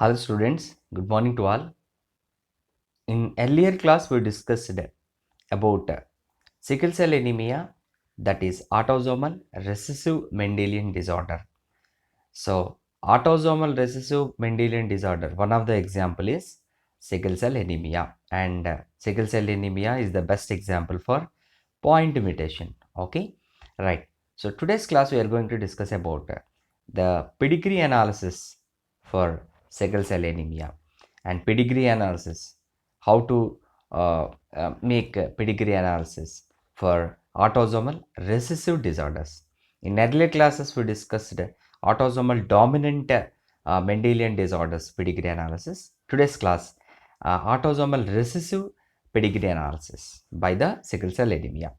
Hello students, good morning to all. In earlier class we discussed about sickle cell anemia, that is autosomal recessive Mendelian disorder. So autosomal recessive Mendelian disorder, one of the example is sickle cell anemia, and sickle cell anemia is the best example for point mutation. Okay, right. So today's class we are going to discuss about the pedigree analysis for sickle cell anemia and pedigree analysis, how to make pedigree analysis for autosomal recessive disorders. In earlier classes we discussed autosomal dominant Mendelian disorders pedigree analysis. Today's class, autosomal recessive pedigree analysis by the sickle cell anemia.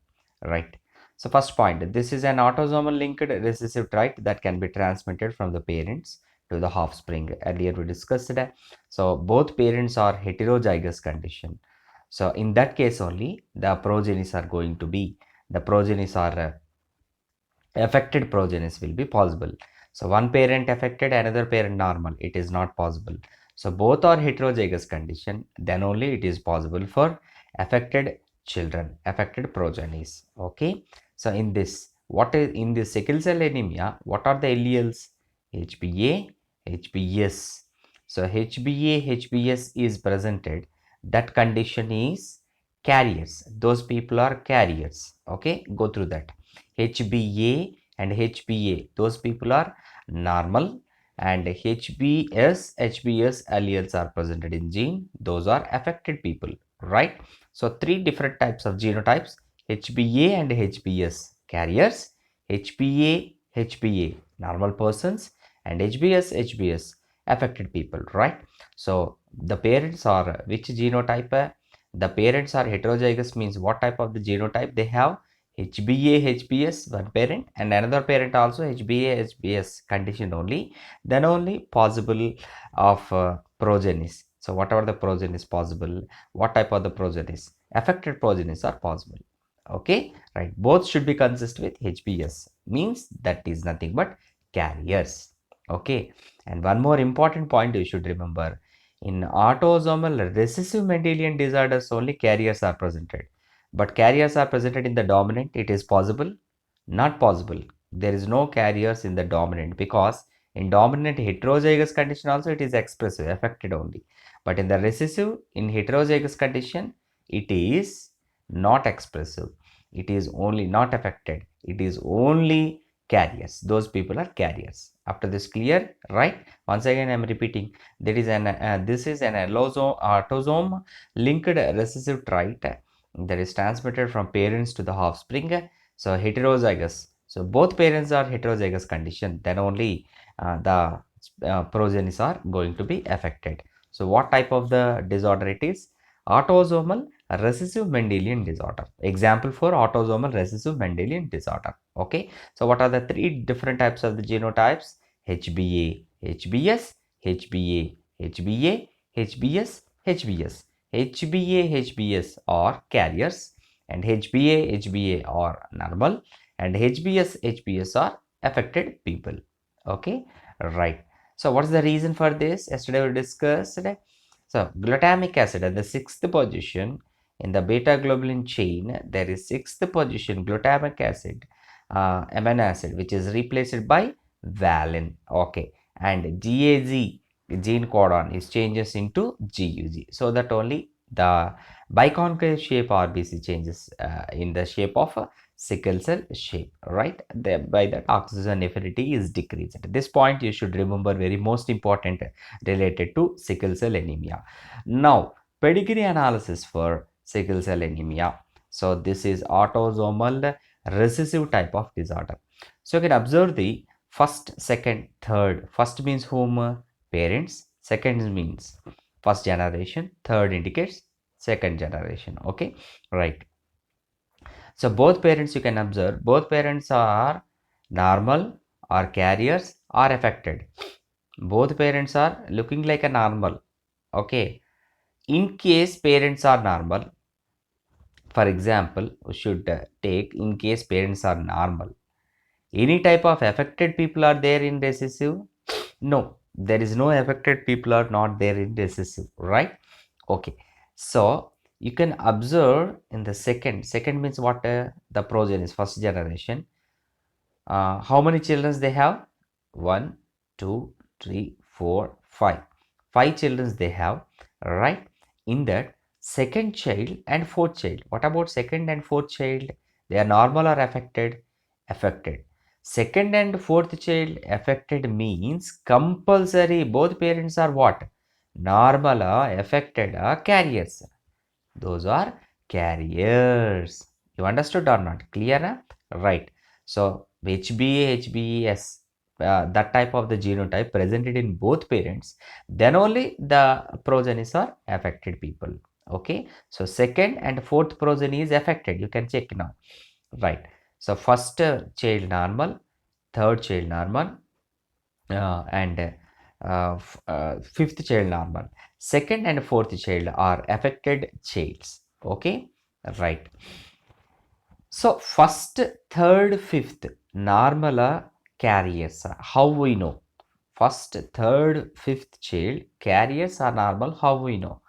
Right. So first point, this is an autosomal linked recessive trait that can be transmitted from the parents to the offspring. Earlier we discussed that. So both parents are heterozygous condition. So in that case only the progenies are going to be, the progenies are affected progenies will be possible. So one parent affected, another parent normal, it is not possible. So both are heterozygous condition, then only it is possible for affected children, affected progenies. Okay. So in this, what is in this sickle cell anemia, what are the alleles? HBA, HBS. So HBA, HBS is presented. That condition is carriers. Those people are carriers. Okay, go through that. HBA and HBA, those people are normal, and HBS, HBS alleles are presented in gene, those are affected people, right? So three different types of genotypes, HBA and HBS carriers, HBA, HBA normal persons, and HBS, HBS affected people, right? So the parents are which genotype? The parents are heterozygous, means what type of the genotype they have? HBA, HBS, one parent, and another parent also HBA, HBS condition only, then only possible of progenies. So whatever the progenies possible, what type of the progenies? Affected progenies are possible. Okay, right. Both should be consistent with HBS, means that is nothing but carriers. Okay, and one more important point you should remember, in autosomal recessive Mendelian disorders only carriers are presented, but carriers are presented in the dominant. It is possible? Not possible. There is no carriers in the dominant, because in dominant heterozygous condition also it is expressive, affected only, but in the recessive, in heterozygous condition, it is not expressive, it is only not affected, it is only carriers. Those people are carriers. After this clear, right? Once again I am repeating, there is an this is an autosome linked recessive trait that is transmitted from parents to the offspring. So heterozygous, so both parents are heterozygous condition, then only the progenies are going to be affected. So what type of the disorder it is? Autosomal recessive Mendelian disorder. Example for autosomal recessive Mendelian disorder. Okay, so what are the three different types of the genotypes? HBA, HBS, HBA, HBA, HBS, HBS. HBA, HBS are carriers, and HBA, HBA are normal, and HBS, HBS are affected people. Okay, right. So what's the reason for this? Yesterday we discussed. So glutamic acid at the sixth position in the beta globulin chain, there is sixth position glutamic acid, amino acid, which is replaced by valine. Okay, and GAG gene codon is changes into GUG, so that only the biconcave shape RBC changes in the shape of a sickle cell shape, right? By that oxygen affinity is decreased. This point you should remember, very most important, related to sickle cell anemia. Now pedigree analysis for sickle cell anemia. So this is autosomal recessive type of disorder. So you can observe the first, second, third. First means whom? Parents. Second means first generation. Third indicates second generation. Okay, right. So both parents, you can observe, both parents are normal or carriers or affected. Both parents are looking like a normal. Okay, in case parents are normal, for example, we should take in case parents are normal, any type of affected people are there in recessive? No. There is no affected people are not there in recessive, right? Okay, so you can observe in the second means what, the progeny is first generation. How many children they have? 1, 2, 3, 4, 5. 5 children they have, right? In that second child and fourth child. What about second and fourth child? They are normal or affected? Affected. Second and fourth child affected means compulsory both parents are what? Normal or affected or carriers. Those are carriers. You understood or not? Clear? Right. So HBA, HBES, that type of the genotype presented in both parents, then only the progenies are affected people. Okay. So second and fourth progeny is affected. You can check now. Right. So first child normal, third child normal, and fifth child normal. Second and fourth child are affected childs. Okay, right. So first, third, fifth normal carriers. How we know? First, third, fifth child carriers are normal. How we know?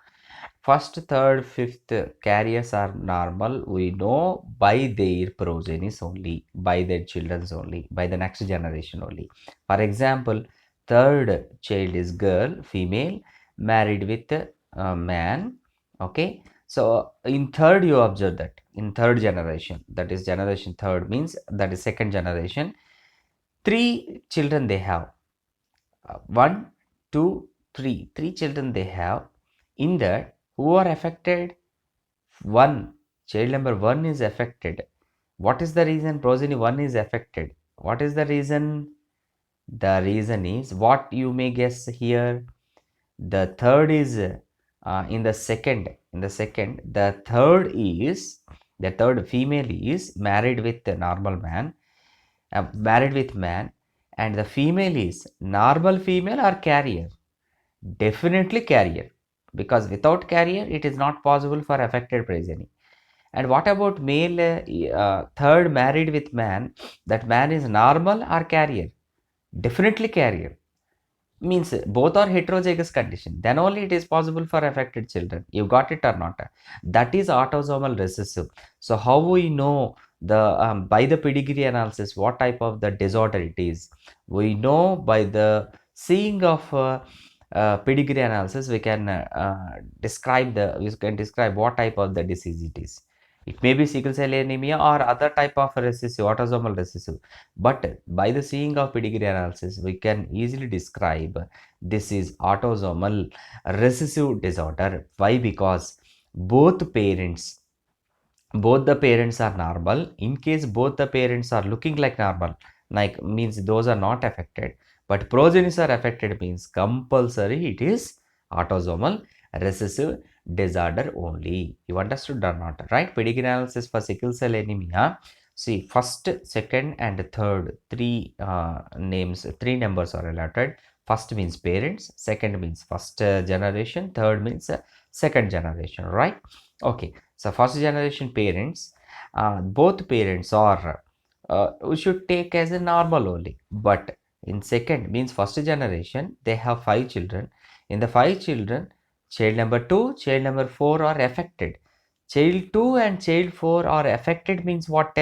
First, third, fifth carriers are normal. We know by their progenies only, by their children's only, by the next generation only. For example, third child is girl, female, married with a man. Okay. So in third, you observe that in third generation, that is generation third means that is second generation. Three children they have. One, two, three. Three children they have. In that, who are affected? One, child number one is affected. What is the reason progeny one is affected? What is the reason? The reason is what you may guess here. The third is in the second. The third female is married with a normal man, married with man, and the female is normal female or carrier. Definitely carrier, because without carrier it is not possible for affected progeny. And what about male third married with man? That man is normal or carrier? Definitely carrier. Means both are heterozygous condition. Then only it is possible for affected children. You got it or not? That is autosomal recessive. So how we know the by the pedigree analysis what type of the disorder it is? We know by the seeing of pedigree analysis we can describe what type of the disease it is. It may be sickle cell anemia or other type of recessive, autosomal recessive. But by the seeing of pedigree analysis, we can easily describe this is autosomal recessive disorder. Why? Because both the parents are normal. In case both the parents are looking like normal, like means those are not affected, but progenies are affected means compulsory it is autosomal recessive disorder only. You understood or not? Right? Pedigree analysis for sickle cell anemia. See, first, second, and third, three numbers are allotted. First means parents, second means first generation, third means second generation, right? Okay, so first generation parents, both parents are, we should take as a normal only. But in second means first generation, they have 5 children. In the 5 children, child number 2, child number 4 are affected. Child 2 and child 4 are affected means what?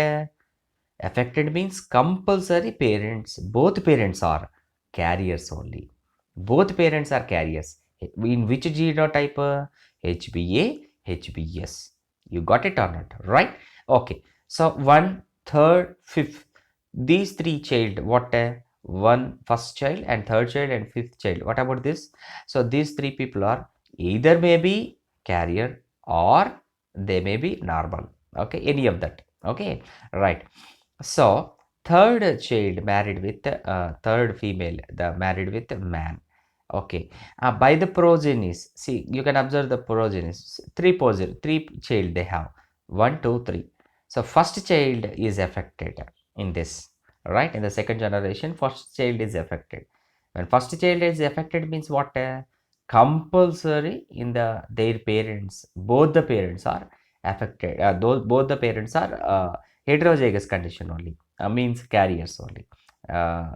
Affected means compulsory parents, both parents are carriers only. Both parents are carriers. In which genotype? HBA, HBS. You got it or not? Right? Okay. So one, third, fifth. These three child, what? One first child and third child and fifth child. What about this? So these three people are either may be carrier or they may be normal. Okay, any of that. Okay, right. So third child married with third female, the married with man. Okay, by the progenies, see you can observe the progenies. Three child they have. One, two, three. So first child is affected in this, right? In the second generation, first child is affected. When first child is affected means what? Compulsory in their parents, both the parents are affected. Those both the parents are heterozygous condition only, means carriers only. uh,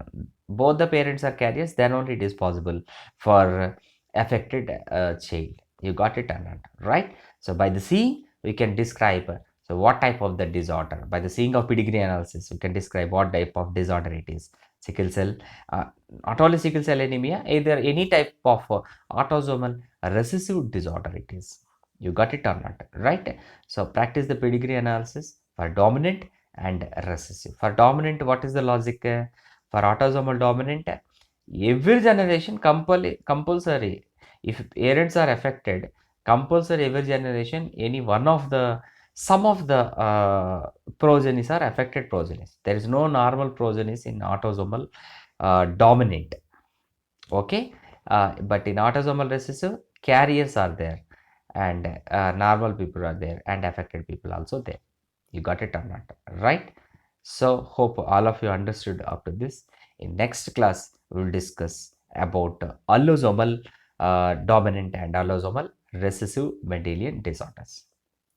both the parents are carriers, then only it is possible for affected child. You got it or not, right? So by the seeing we can describe so what type of the disorder. By the seeing of pedigree analysis we can describe what type of disorder it is. Sickle cell, uh, not only sickle cell anemia, either any type of autosomal recessive disorder it is. You got it or not, right? So practice the pedigree analysis for dominant and recessive. For dominant, what is the logic? For autosomal dominant, every generation compulsory, if parents are affected, compulsory every generation, any one of the, some of the progenies are affected progenies. There is no normal progenies in autosomal dominant. Okay, but in autosomal recessive, carriers are there, and normal people are there, and affected people also there. You got it or not, right? So hope all of you understood after this. In next class we will discuss about allosomal dominant and allosomal recessive Mendelian disorders.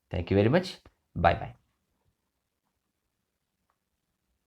Thank you very much. Bye bye.